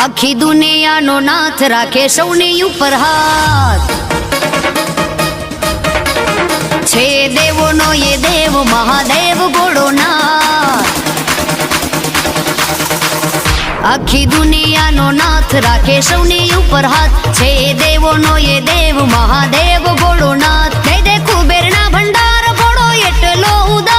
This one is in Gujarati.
આખી દુનિયાનો નાથ રાખે સૌની ઉપર હાથ છે દેવોનો એ દેવ મહાદેવ ભોળોનાથ આખી દુનિયાનો નાથ રાખે સૌની ઉપર હાથ છે દેવોનો એ દેવ મહાદેવ ભોળોનાથ દે દે કુબેરના ભંડાર ભોળો એટલો ઉદાર